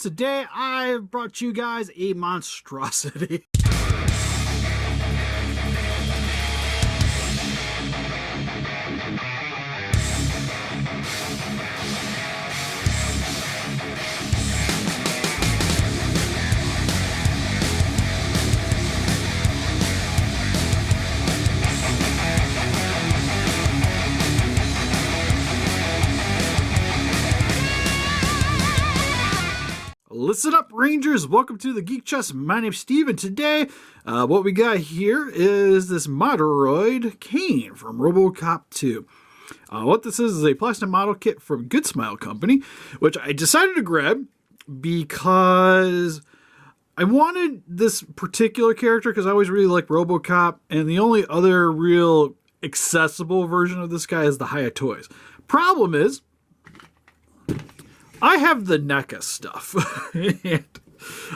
today I've brought you guys a monstrosity. Listen up, Rangers. Welcome to the Geek Chest. My name's Steve, and today what we got here is this Moderoid Cain from RoboCop 2. What this is a plastic model kit from Goodsmile company, which I decided to grab because I wanted this particular character because I always really like RoboCop, and the only other real accessible version of this guy is the Hiya Toys. Problem is, I have the NECA stuff, and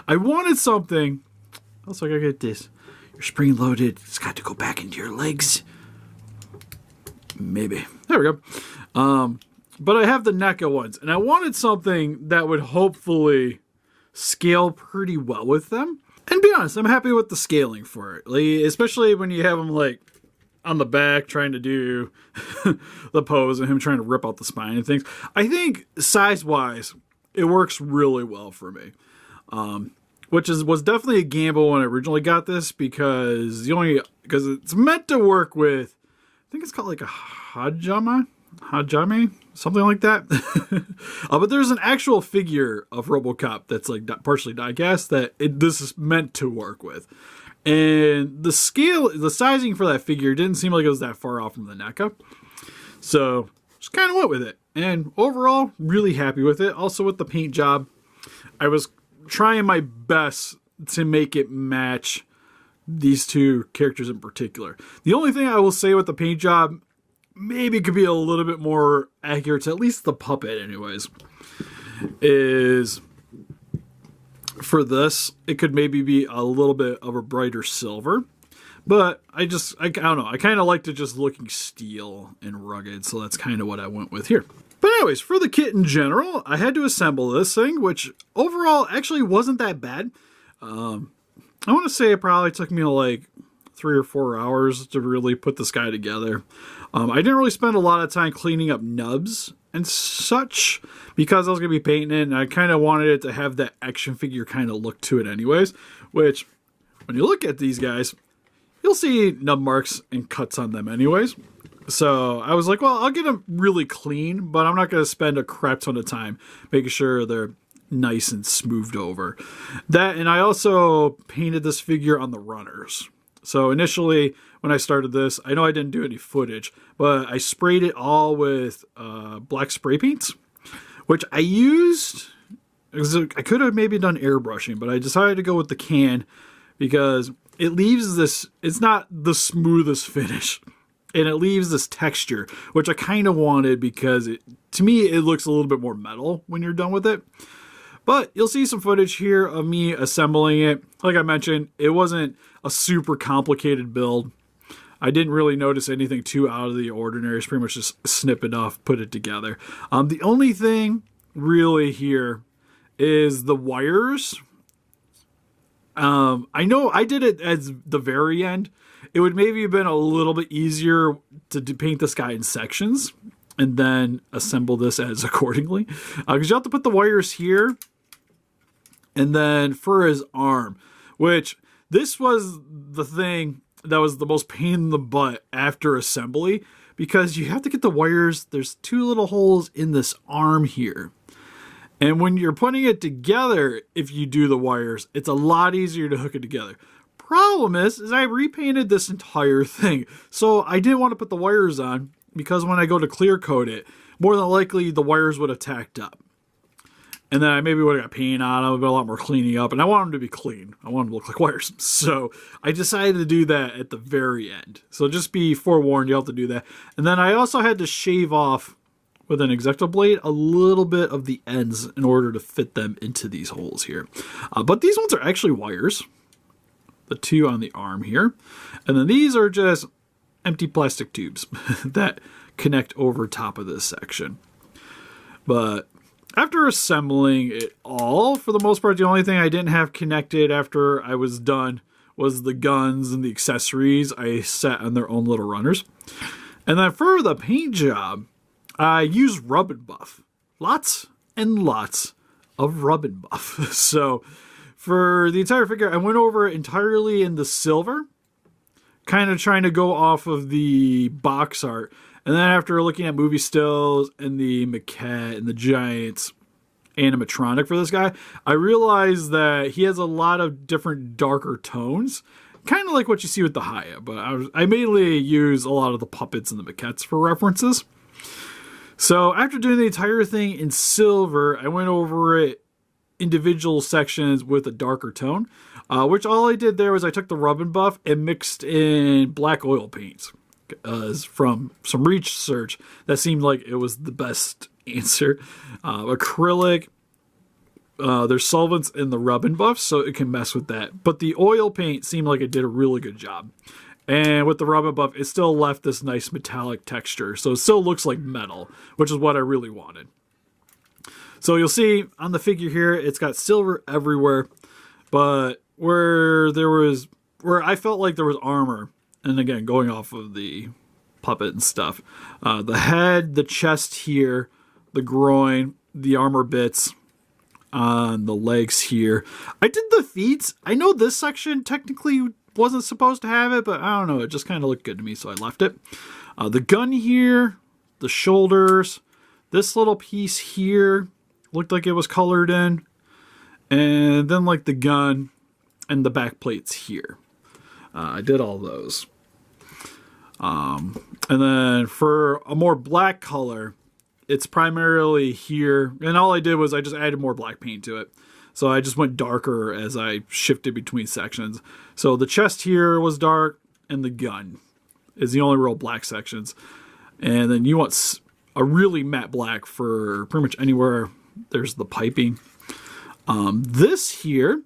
I wanted something. Also, I gotta get this. You're spring loaded. It's got to go back into your legs. Maybe. There we go. But I have the NECA ones, and I wanted something that would hopefully scale pretty well with them. And to be honest, I'm happy with the scaling for it, like, especially when you have them like on the back trying to do the pose and him trying to rip out the spine and things. I think size-wise, it works really well for me. Which was definitely a gamble when I originally got this because it's meant to work with, I think it's called like a Hajime, something like that. But there's an actual figure of RoboCop that's like partially die-cast that this is meant to work with. And the sizing for that figure didn't seem like it was that far off from the NECA. So just kind of went with it. And overall, really happy with it. Also with the paint job, I was trying my best to make it match these two characters in particular. The only thing I will say with the paint job, maybe could be a little bit more accurate to at least the puppet anyways, is for this, it could maybe be a little bit of a brighter silver. But I don't know. I kind of like it just looking steel and rugged, so that's kind of what I went with here. But anyways, for the kit in general, I had to assemble this thing, which overall actually wasn't that bad. I want to say it probably took me like 3 or 4 hours to really put this guy together. I didn't really spend a lot of time cleaning up nubs and such because I was going to be painting it, and I kind of wanted it to have that action figure kind of look to it anyways, which when you look at these guys, you'll see nub marks and cuts on them anyways. So I was like, well, I'll get them really clean, but I'm not going to spend a crap ton of time making sure they're nice and smoothed over. That, and I also painted this figure on the runners. So initially, when I started this, I know I didn't do any footage, but I sprayed it all with black spray paints, which I used. I could have maybe done airbrushing, but I decided to go with the can because it leaves this, it's not the smoothest finish, and it leaves this texture, which I kind of wanted because to me, it looks a little bit more metal when you're done with it. But you'll see some footage here of me assembling it. Like I mentioned, it wasn't a super complicated build. I didn't really notice anything too out of the ordinary. It's pretty much just snip it off, put it together. The only thing really here is the wires. I know I did it as the very end. It would maybe have been a little bit easier to paint this guy in sections and then assemble this as accordingly. Because you have to put the wires here. And then for his arm, which this was the thing that was the most pain in the butt after assembly, because you have to get the wires. There's 2 little holes in this arm here. And when you're putting it together, if you do the wires, it's a lot easier to hook it together. Problem is I repainted this entire thing. So I didn't want to put the wires on because when I go to clear coat it, more than likely the wires would have tacked up. And then I maybe would have got paint on them, a lot more cleaning up. And I want them to be clean. I want them to look like wires. So I decided to do that at the very end. So just be forewarned, you have to do that. And then I also had to shave off with an X-Acto blade a little bit of the ends in order to fit them into these holes here. But these ones are actually wires. The 2 on the arm here. And then these are just empty plastic tubes that connect over top of this section. But after assembling it all, for the most part, the only thing I didn't have connected after I was done was the guns and the accessories I set on their own little runners. And then for the paint job, I used rub and buff. Lots and lots of rub and buff. So for the entire figure, I went over it entirely in the silver, kind of trying to go off of the box art. And then after looking at movie stills and the maquette and the giant animatronic for this guy, I realized that he has a lot of different darker tones, kind of like what you see with the Haya, but I mainly use a lot of the puppets and the maquettes for references. So after doing the entire thing in silver, I went over it individual sections with a darker tone, which all I did there was I took the rub and buff and mixed in black oil paints. From some research, that seemed like it was the best answer. Acrylic, there's solvents in the rub and buff, so it can mess with that. But the oil paint seemed like it did a really good job. And with the rub and buff, it still left this nice metallic texture. So it still looks like metal, which is what I really wanted. So you'll see on the figure here, it's got silver everywhere. But where I felt like there was armor, and again, going off of the puppet and stuff, the head, the chest here, the groin, the armor bits on the legs here. I did the feet. I know this section technically wasn't supposed to have it, but I don't know. It just kind of looked good to me, so I left it. The gun here, the shoulders, this little piece here looked like it was colored in. And then like the gun and the back plates here. I did all those. And then for a more black color, it's primarily here. And all I did was I just added more black paint to it. So I just went darker as I shifted between sections. So the chest here was dark, and the gun is the only real black sections. And then you want a really matte black for pretty much anywhere there's the piping. This here,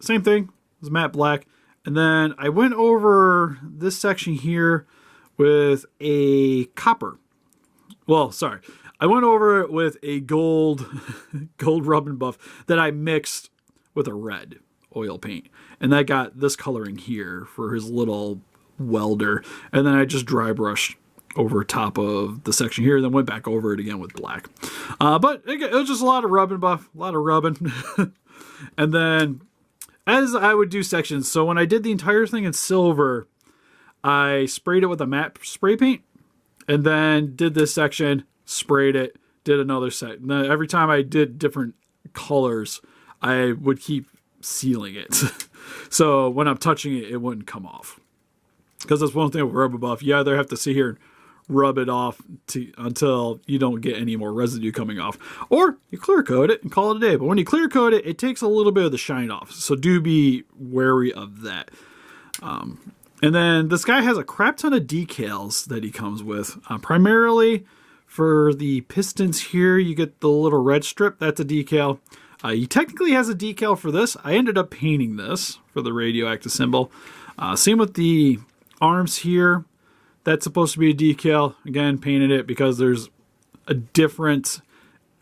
same thing, was matte black. And then I went over this section here with a copper. Well, sorry. I went over it with a gold rub and buff that I mixed with a red oil paint. And that got this coloring here for his little welder. And then I just dry brushed over top of the section here, then went back over it again with black. But it was just a lot of rub and buff, a lot of rubbing. And then as I would do sections, so when I did the entire thing in silver, I sprayed it with a matte spray paint, and then did this section, sprayed it, did another set. And then every time I did different colors, I would keep sealing it. So when I'm touching it, it wouldn't come off. Because that's one thing with rubber buff. You either have to sit here and rub it off until you don't get any more residue coming off. Or you clear coat it and call it a day. But when you clear coat it, it takes a little bit of the shine off. So do be wary of that. And then this guy has a crap ton of decals that he comes with. Primarily for the pistons here, you get the little red strip. That's a decal. He technically has a decal for this. I ended up painting this for the radioactive symbol. Same with the arms here. That's supposed to be a decal. Again, painted it because there's a different...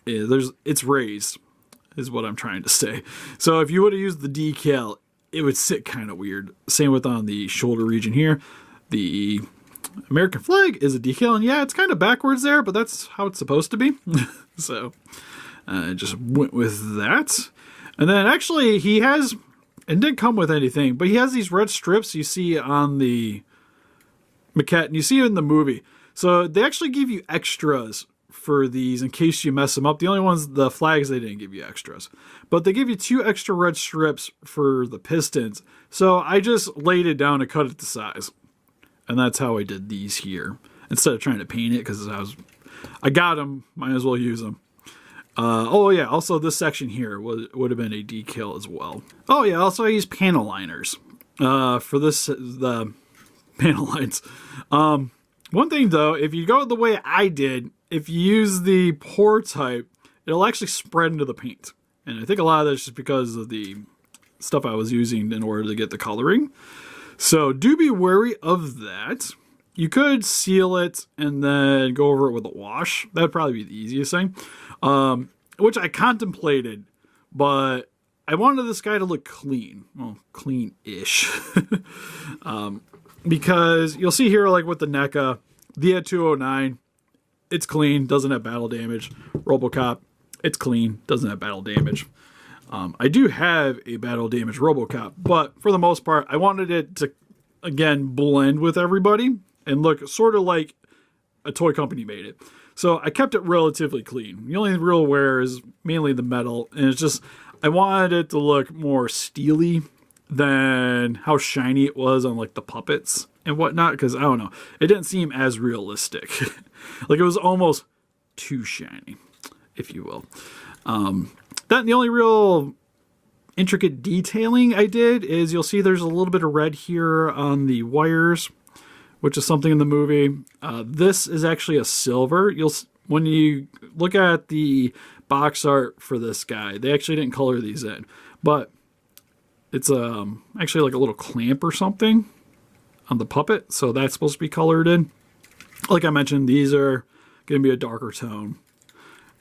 it's raised, is what I'm trying to say. So if you would have used the decal, it would sit kind of weird. Same with on the shoulder region here. The American flag is a decal, and yeah, it's kind of backwards there, but that's how it's supposed to be. So I just went with that. And then actually he has, it didn't come with anything, but he has these red strips you see on the maquette, and you see it in the movie. So they actually give you extras for these in case you mess them up. The only ones, the flags, they didn't give you extras. But they give you 2 extra red strips for the pistons. So I just laid it down and cut it to size. And that's how I did these here. Instead of trying to paint it, because I got them, might as well use them. Oh yeah, also this section here would have been a decal as well. Oh yeah, also I use panel liners for this, the panel lines. One thing though, if you go the way I did, if you use the pour type, it'll actually spread into the paint. And I think a lot of that's just because of the stuff I was using in order to get the coloring. So do be wary of that. You could seal it and then go over it with a wash. That'd probably be the easiest thing. which I contemplated, but I wanted this guy to look clean. Well, clean-ish. Because you'll see here, like with the NECA, the 209, it's clean, doesn't have battle damage. RoboCop, it's clean, doesn't have battle damage. I do have a battle damage RoboCop, but for the most part, I wanted it to, again, blend with everybody and look sort of like a toy company made it. So I kept it relatively clean. The only real wear is mainly the metal, and it's just, I wanted it to look more steely than how shiny it was on like the puppets and whatnot, because I don't know, it didn't seem as realistic. Like it was almost too shiny, if you will. The only real intricate detailing I did is you'll see there's a little bit of red here on the wires, which is something in the movie. This is actually a silver. When you look at the box art for this guy, they actually didn't color these in, but it's actually like a little clamp or something on the puppet, so that's supposed to be colored in. Like I mentioned, these are going to be a darker tone.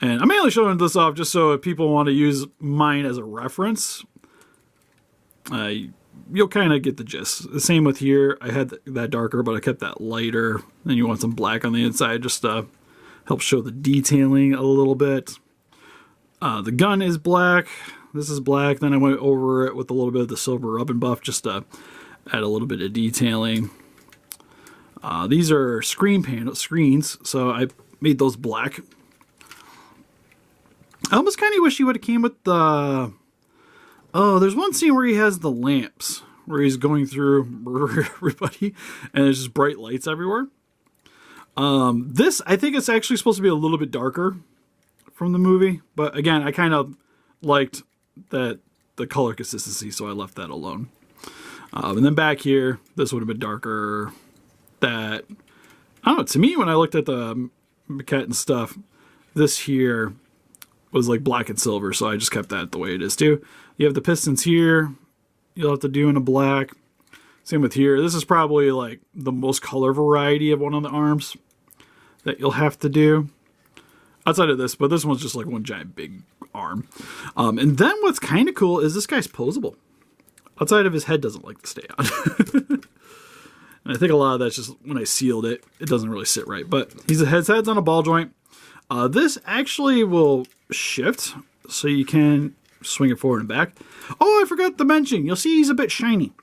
And I'm mainly showing this off just so if people want to use mine as a reference, you'll kind of get the gist. The same with here. I had that darker, but I kept that lighter. Then you want some black on the inside just to help show the detailing a little bit. The gun is black. This is black. Then I went over it with a little bit of the silver rub and buff just to add a little bit of detailing. These are screens, so I made those black. I almost kind of wish he would have came with the... Oh, there's one scene where he has the lamps, where he's going through murdering everybody, and there's just bright lights everywhere. This, I think it's actually supposed to be a little bit darker from the movie, but again, I kind of liked the color consistency, so I left that alone. And then back here, this would have been darker. I don't know, to me, when I looked at the maquette and stuff, this here was like black and silver, so I just kept that the way it is too. You have the pistons here, you'll have to do in a black. Same with here. This is probably like the most color variety of one of the arms that you'll have to do. Outside of this, but this one's just like one giant big arm. And then what's kind of cool is this guy's posable. Outside of his head doesn't like to stay on. And I think a lot of that's just when I sealed it, it doesn't really sit right. But his head's on a ball joint. This actually will shift, so you can swing it forward and back. Oh, I forgot to mention, you'll see he's a bit shiny.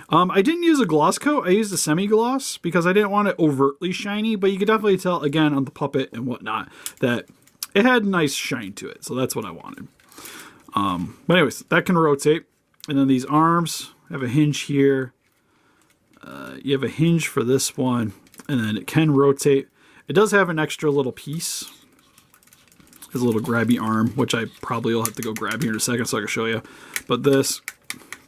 I didn't use a gloss coat. I used a semi-gloss because I didn't want it overtly shiny, but you could definitely tell, again, on the puppet and whatnot, that it had a nice shine to it. So that's what I wanted. But anyways, that can rotate. And then these arms have a hinge here. You have a hinge for this one, and then it can rotate. It does have an extra little piece. There's a little grabby arm, which I probably will have to go grab here in a second so I can show you. But this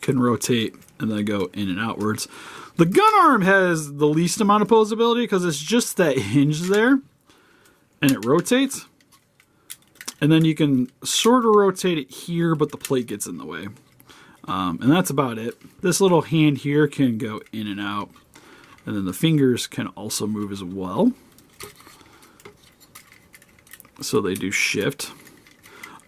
can rotate and then go in and outwards. The gun arm has the least amount of posability because it's just that hinge there, and it rotates. And then you can sort of rotate it here, but the plate gets in the way. And that's about it. This little hand here can go in and out. And then the fingers can also move as well. So they do shift.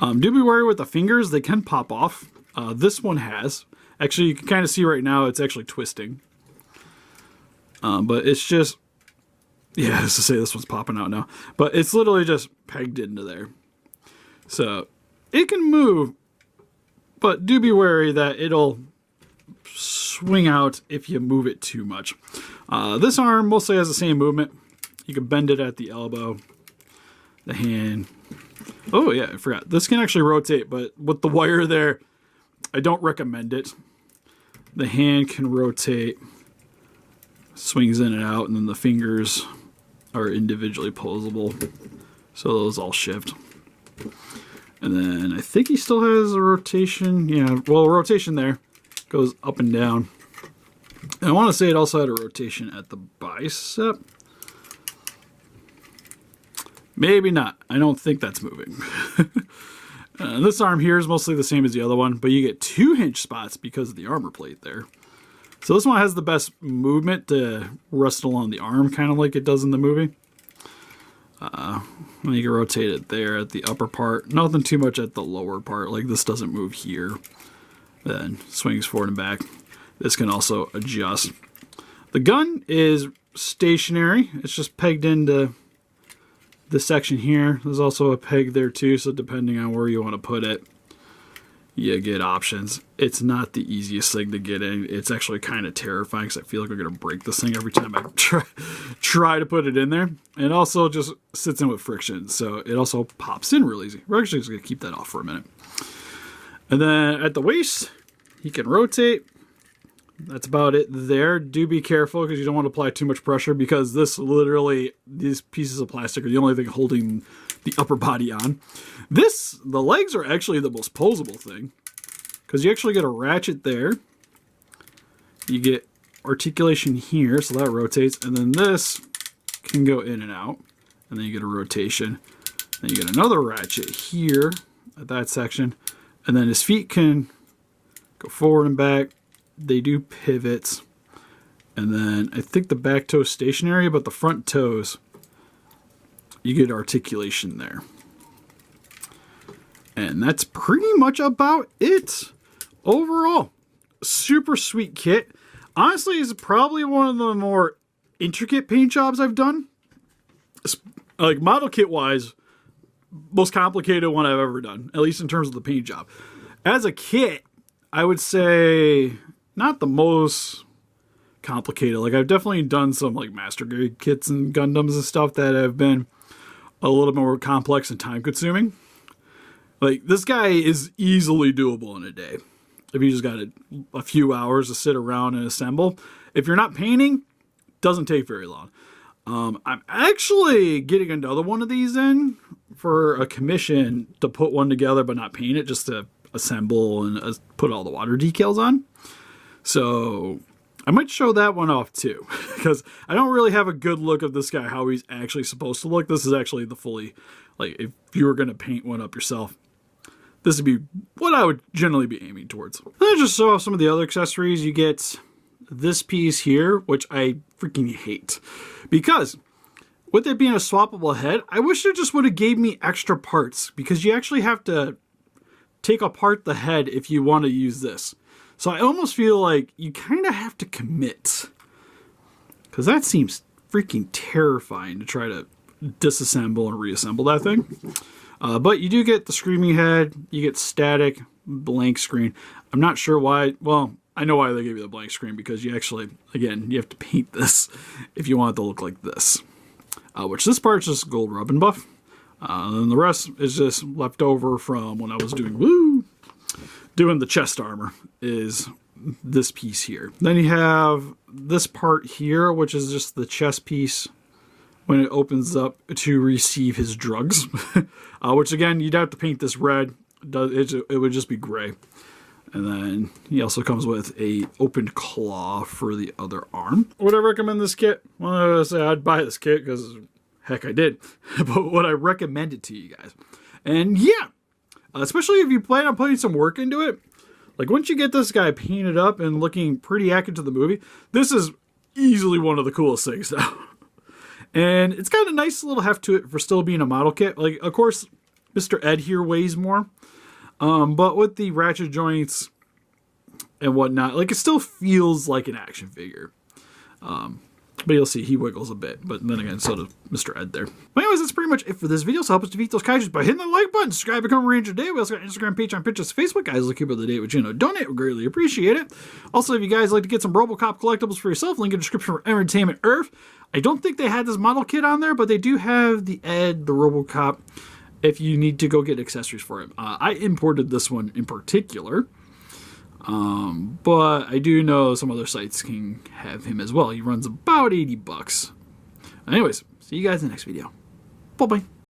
Do be wary with the fingers. They can pop off. This one has. Actually, you can kind of see right now it's actually twisting. But it's just... Yeah, I was to say this one's popping out now. But it's literally just pegged into there. So it can move. But do be wary that it'll swing out if you move it too much. This arm mostly has the same movement. You can bend it at the elbow, the hand. Oh yeah, I forgot. This can actually rotate, but with the wire there, I don't recommend it. The hand can rotate, swings in and out, and then the fingers are individually posable. So those all shift. And then I think he still has a rotation. Yeah, well, rotation there goes up and down. And I want to say it also had a rotation at the bicep. Maybe not. I don't think that's moving. This arm here is mostly the same as the other one, but you get 2 hinge spots because of the armor plate there. So this one has the best movement to rest along the arm, kind of like it does in the movie. You can rotate it there at the upper part. Nothing too much at the lower part. Like this doesn't move here. Then swings forward and back. This can also adjust. The gun is stationary. It's just pegged into this section here. There's also a peg there too, so depending on where you want to put it, you get options. It's not the easiest thing to get in. It's actually kind of terrifying because I feel like I'm going to break this thing every time I try to put it in there. And it also just sits in with friction, so it also pops in real easy. We're actually just going to keep that off for a minute. And then at the waist, you can rotate. That's about it there. Do be careful because you don't want to apply too much pressure, because this literally, these pieces of plastic are the only thing holding the upper body on. The legs are actually the most posable thing, because you actually get a ratchet there. You get articulation here, so that rotates, and then this can go in and out, and then you get a rotation. Then you get another ratchet here at that section, and then his feet can go forward and back. They do pivots, and then I think the back toe is stationary, but the front toes, you get articulation there. And that's pretty much about it. Overall, super sweet kit. Honestly, it's probably one of the more intricate paint jobs I've done. Like model kit wise, most complicated one I've ever done, at least in terms of the paint job. As a kit, I would say not the most complicated. Like I've definitely done some like master grade kits and Gundams and stuff that have been a little more complex and time consuming. Like this guy is easily doable in a day if you just got a few hours to sit around and assemble. If you're not painting, it doesn't take very long. I'm actually getting another one of these in for a commission to put one together but not paint it, just to assemble and put all the water decals on. So I might show that one off too, because I don't really have a good look of this guy, how he's actually supposed to look. This is actually the fully, like if you were going to paint one up yourself, this would be what I would generally be aiming towards. Then I just show off some of the other accessories. You get this piece here, which I freaking hate, because with it being a swappable head, I wish it just would have gave me extra parts, because you actually have to take apart the head if you want to use this. So I almost feel like you kind of have to commit, because that seems freaking terrifying to try to disassemble and reassemble that thing. But you do get the screaming head, you get static, blank screen. I'm not sure why. Well, I know why they gave you the blank screen, because you actually, again, you have to paint this if you want it to look like this. Which this part's just gold rub and buff. And the rest is just left over from when I was doing the chest armor, is this piece here. Then you have this part here, which is just the chest piece when it opens up to receive his drugs. Which again, you'd have to paint this red. It would just be gray. And then he also comes with a open claw for the other arm. Would I recommend this kit? Well, I would say I'd buy this kit because heck, I did. But would I recommend it to you guys? And yeah, especially if you plan on putting some work into it. Like once you get this guy painted up and looking pretty accurate to the movie, this is easily one of the coolest things now. And it's got a nice little heft to it for still being a model kit. Like, of course, Mr. Ed here weighs more. But with the ratchet joints and whatnot, like it still feels like an action figure. But you'll see he wiggles a bit. But then again, so does Mr. Ed there. But anyways, that's pretty much it for this video. So help us defeat those kaijus by hitting the like button, subscribe, become a Ranger today. We also got Instagram, Patreon, Pinterest, Facebook. Guys, look keep up to date with donate. We greatly appreciate it. Also, if you guys like to get some RoboCop collectibles for yourself, link in the description for Entertainment Earth. I don't think they had this model kit on there, but they do have the Ed, the RoboCop, if you need to go get accessories for him. I imported this one in particular. But I do know some other sites can have him as well. He runs about $80. Anyways, see you guys in the next video. Bye-bye.